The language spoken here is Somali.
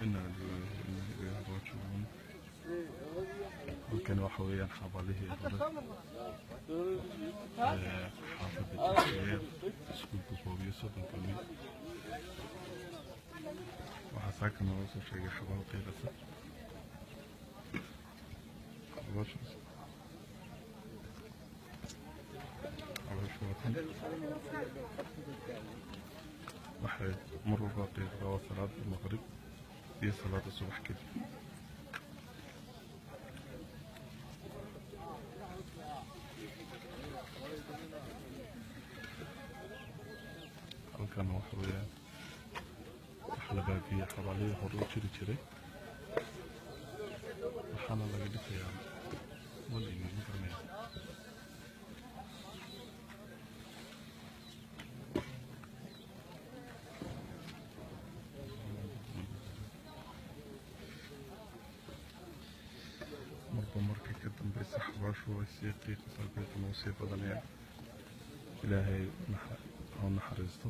إنا إليه راجعون. وكان وحويا حباله حافظ الجزائر سكول بوبوبية صدن كمي وحساك نوصل شيء حبال قيلة عباش واحد مروا باقي غوا صلاة المغرب هي صلاة الصبح كده. halkan waxa weeyaan wax la baabiye xabaalihii hore u jiri jiray waxaana laga dhisayaa weligeed ma garanaya marba marka ka dambeysa xabaashu way sii qiiqaysaa qiiqana wuu sii badanaya ilaahay ha u naxariisto